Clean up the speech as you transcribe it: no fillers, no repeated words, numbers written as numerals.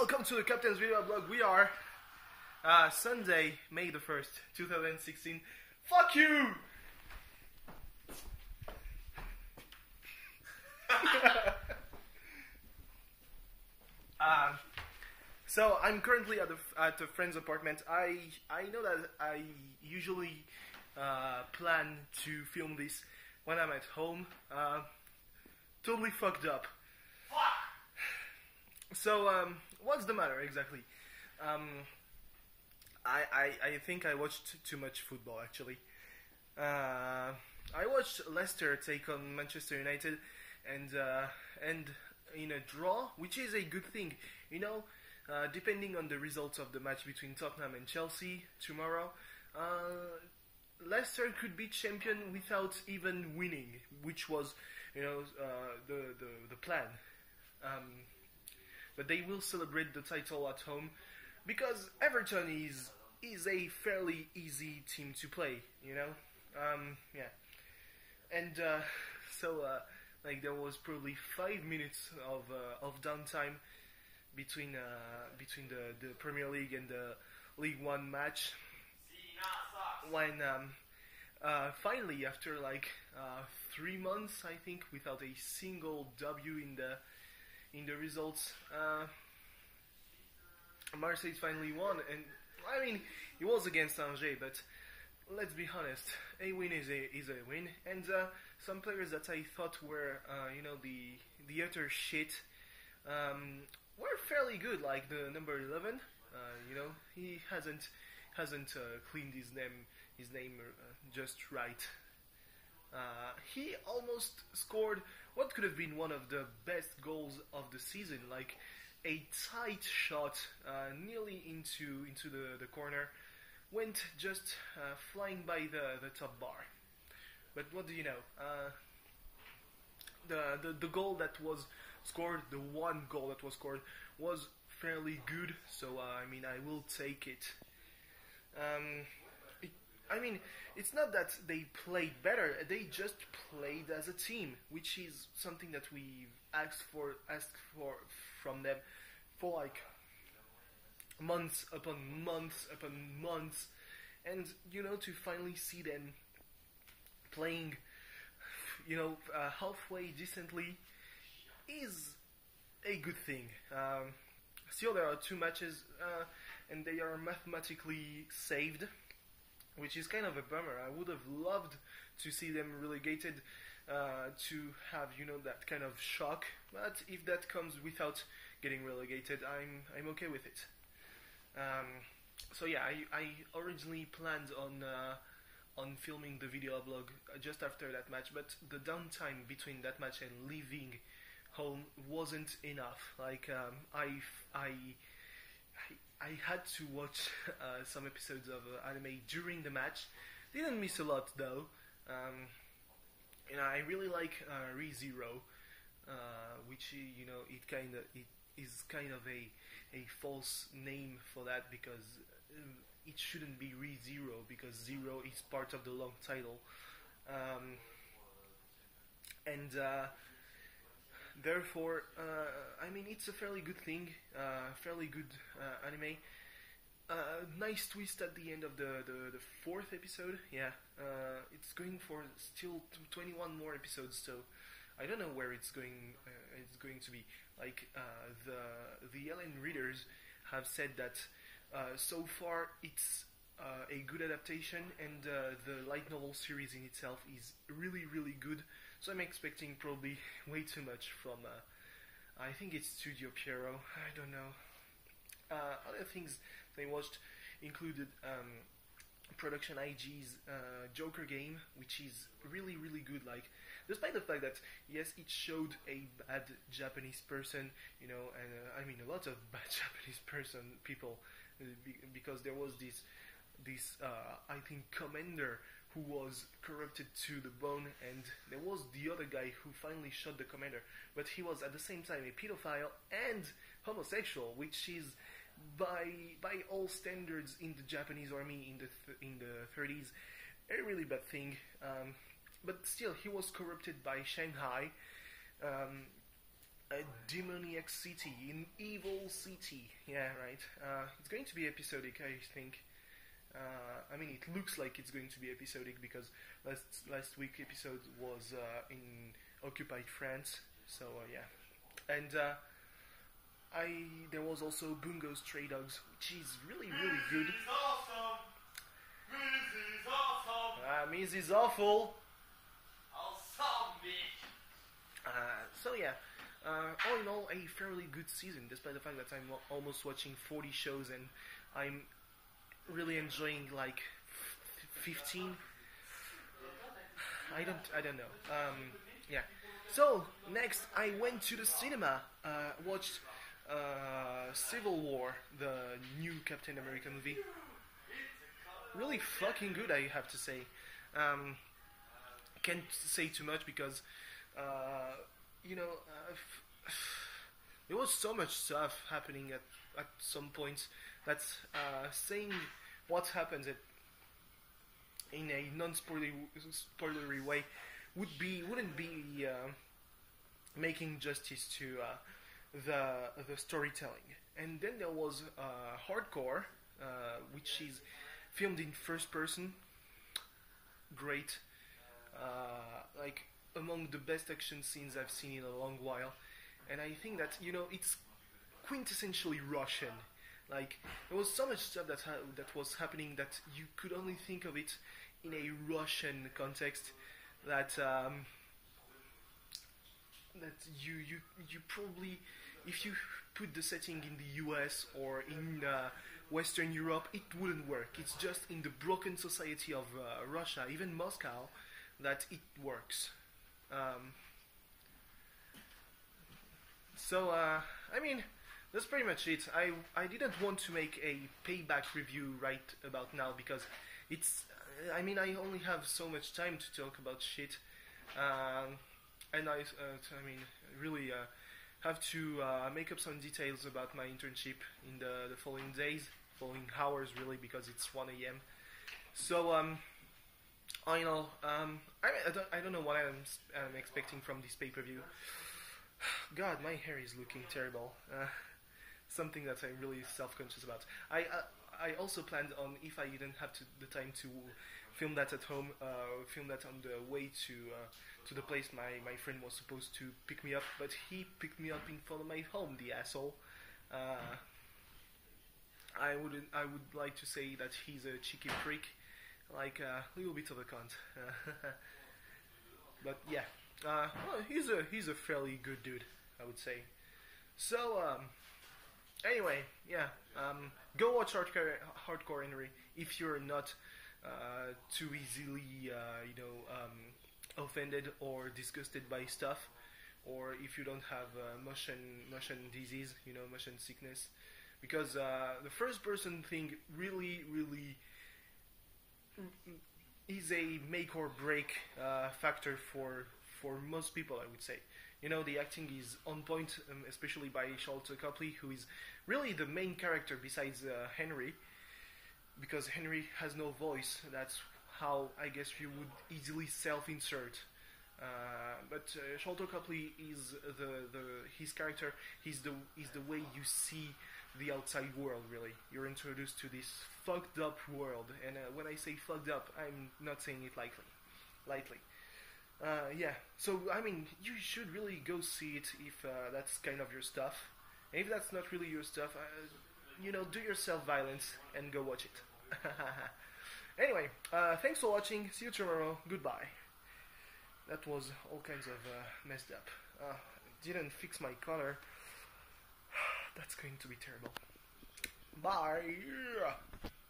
welcome to the Captain's Video Blog. We are Sunday, May the 1st, 2016. Fuck you! So I'm currently at a friend's apartment. I know that I usually plan to film this when I'm at home. Totally fucked up. So what's the matter exactly? I think I watched too much football actually. I watched Leicester take on Manchester United, and in a draw, which is a good thing, you know. Depending on the results of the match between Tottenham and Chelsea tomorrow, Leicester could be champion without even winning, which was, you know, the plan. But they will celebrate the title at home because Everton is a fairly easy team to play, you know. Yeah, and so like there was probably 5 minutes of downtime between the Premier League and the League One match, when finally, after like 3 months, I think, without a single W in the results, Marseille finally won. And I mean, it was against Angers, but let's be honest, a win is a win. And some players that I thought were you know, the utter shit, were fairly good, like the number 11. You know, he hasn't cleaned his name just right. He almost scored what could have been one of the best goals of the season, like a tight shot, nearly into the corner, went just flying by the top bar. But what do you know? The goal that was scored, the one goal that was scored, was fairly good. So I mean, I will take it. I mean, it's not that they played better; they just played as a team, which is something that we've asked for from them for like months upon months upon months, and you know, to finally see them playing, you know, halfway decently is a good thing. Still, there are 2 matches, and they are mathematically saved, which is kind of a bummer. I would have loved to see them relegated, to have, you know, that kind of shock. But if that comes without getting relegated, I'm okay with it. So yeah, I originally planned on filming the video blog just after that match, but the downtime between that match and leaving home wasn't enough. Like I had to watch some episodes of anime during the match. Didn't miss a lot though. And I really like ReZero, which, you know, it is kind of a false name for that, because it shouldn't be ReZero, because zero is part of the long title, and therefore, I mean, it's a fairly good thing, fairly good anime. Nice twist at the end of the 4th episode. Yeah, it's going for still 21 more episodes, so I don't know where it's going to be. Like, the LN readers have said that so far it's a good adaptation, and the light novel series in itself is really, really good. So I'm expecting probably way too much from, I think it's Studio Pierrot, I don't know. Other things they watched included Production IG's Joker game, which is really, really good. Like, despite the fact that, yes, it showed a bad Japanese person, you know, and I mean a lot of bad Japanese people, because there was this I think commander who was corrupted to the bone, and there was the other guy who finally shot the commander, but he was at the same time a pedophile and homosexual, which is by all standards in the Japanese army in the 30s a really bad thing. But still, he was corrupted by Shanghai, a demoniac city, an evil city. Yeah, right. It's going to be episodic, I think. I mean, it looks like it's going to be episodic because last week episode was in occupied France. So yeah, and there was also Bungo Stray Dogs, which is really good. This is awesome. This is awesome. Miz is awful. Awesome, bitch. So yeah, all in all, a fairly good season, despite the fact that I'm almost watching 40 shows and I'm really enjoying like 15. I don't know. Yeah. So next, I went to the cinema, watched Civil War, the new Captain America movie. Really fucking good, I have to say. Can't say too much because there was so much stuff happening at some points that saying what happens in a non-spoilery way wouldn't be making justice to the storytelling. And then there was Hardcore, which is filmed in first person. Great, like among the best action scenes I've seen in a long while. And I think that it's quintessentially Russian. Like there was so much stuff that was happening that you could only think of it in a Russian context. That you probably, if you put the setting in the US or in Western Europe, it wouldn't work. It's just in the broken society of Russia, even Moscow, that it works. So I mean, that's pretty much it. I didn't want to make a payback review right about now because it's. I mean, I only have so much time to talk about shit, and I mean, really have to make up some details about my internship in the following days, following hours, really, because it's 1 a.m. So I know. I don't know what I'm expecting from this pay-per-view. God, my hair is looking terrible. Something that I'm really self-conscious about. I also planned on, if I didn't have the time to film that at home, film that on the way to the place my friend was supposed to pick me up, but he picked me up in front of my home, the asshole. I would like to say that he's a cheeky prick, like a little bit of a cunt. But yeah, well, he's a fairly good dude, I would say. So anyway, yeah, go watch Hardcore Henry if you're not too easily offended or disgusted by stuff, or if you don't have motion disease, motion sickness, because the first person thing really is a make or break factor for most people, I would say. The acting is on point, especially by Sholto Copley, who is really the main character besides Henry, because Henry has no voice. That's how I guess you would easily self-insert. But Sholto Copley is his character. He's the way you see the outside world. Really, you're introduced to this fucked up world, and when I say fucked up, I'm not saying it lightly. Yeah, so I mean, you should really go see it if that's kind of your stuff. And if that's not really your stuff, do yourself violence and go watch it. Anyway, thanks for watching. See you tomorrow. Goodbye. That was all kinds of messed up. Didn't fix my color. That's going to be terrible. Bye.